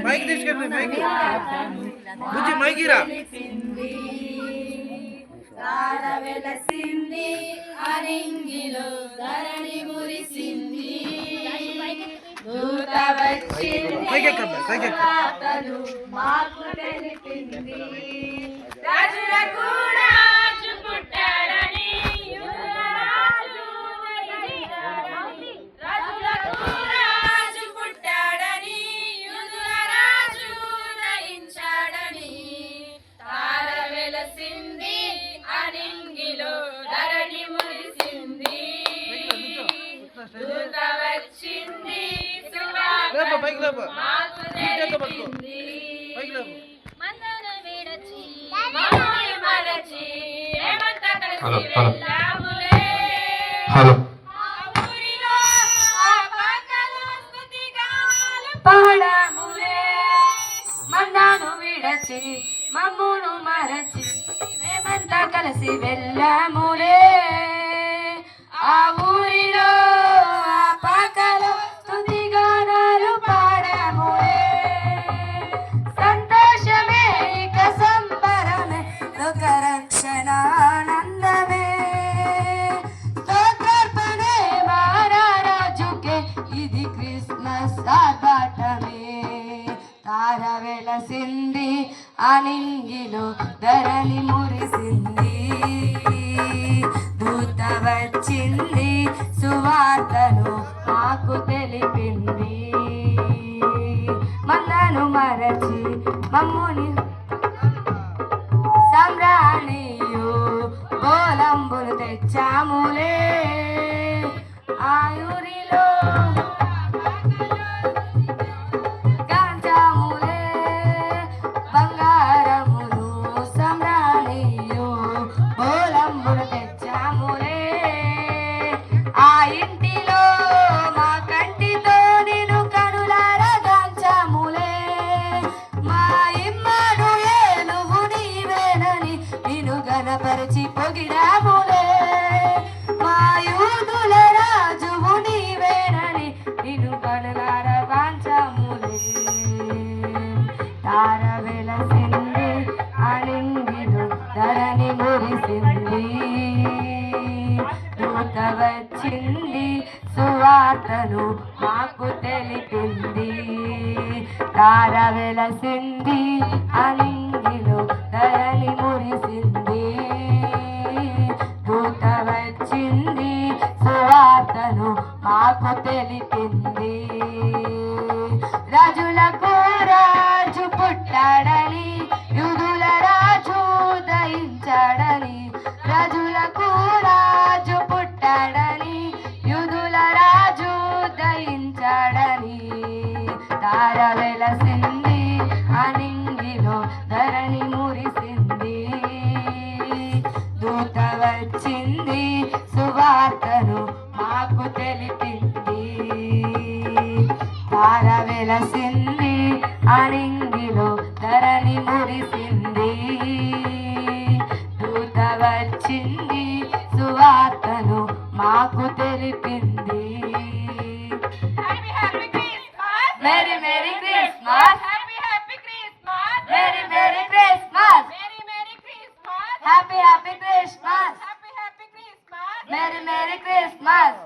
mic తీసుకెళ్ళి మైకిరా వెలసింది అరింగిలో ధరణి మురిసింది దూత వచ్చింది మాకు తెలిపింది రాజులకు రాజు పుట్టాడని రాజులకు రాజు పుట్టాడని యూదుల రాజు దయించాడని తార వెలసింది అరింగిలో ధరణి మురిసింది దూత వచ్చింది మాకు తెలిపింది మందన విడచి మమ్మల్ని మరచి ఏమంత కలిసి వెళ్ళాములే ఊరిలో ఆ పక్కలో స్తుతిగానాలు పాడాములే మందను విడచి మమ్మును మరచి మేమంతా కలిసి వెళ్ళాములే ఆ ఊరిలో ఆ పక్కలో స్తుతిగానాలు పాడాములే సంతోషమే ఇక సంబరమే లోక రక్షణ ఆనందమే స్తోత్రార్పణే మహారాజుకే ఇది క్రిస్మస్ ఆర్భాటమే తార వెలసింది అనింగిలో ధరణి మురిసింది దూత వచ్చింది సువార్తను మాకు తెలిపింది మందను మరచి మమ్ముని సంగ్రాణియు గోలంబులు తెచ్చాములే ఆయురిలో కాంచాములే బంగారములు సంగ్రాణియు గోలంబులు తెచ్చాములే ఆ ఇంటిలో మా కంటితో నిన్ను కనులారా గాంచాములే మా ఇమ్మడు ఏలువు నీవేనని నిన్ను గణపరిచి పొగిడాములే మా యూదుల రాజువు నీవేనని నిన్ను కనులారా గాంచాములే తార వెలసింది అనింగిలో ధరణి మురిసింది దూత వచ్చింది సువార్తను మాకు తెలిపింది తార వెలసింది అనింగిలో ధరణి మురిసింది దూత వచ్చింది సువార్తను మాకు తెలిపింది రాజులకు రాజు పుట్టాడని యూదుల రాజు దయించాడని రాజులకు రాజు పుట్టాడని యూదుల రాజు దయించాడని తార వెలసింది అనింగిలో ధరణి మురిసింది దూత వచ్చింది సువార్తను మాకు తెలిపింది తార వెలసింది అనింగిలో ధరణి మురిసింది దూత వచ్చింది సువార్తను మాకు తెలిపింది merry merry Christmas merry merry Christmas happy happy Christmas merry merry Christmas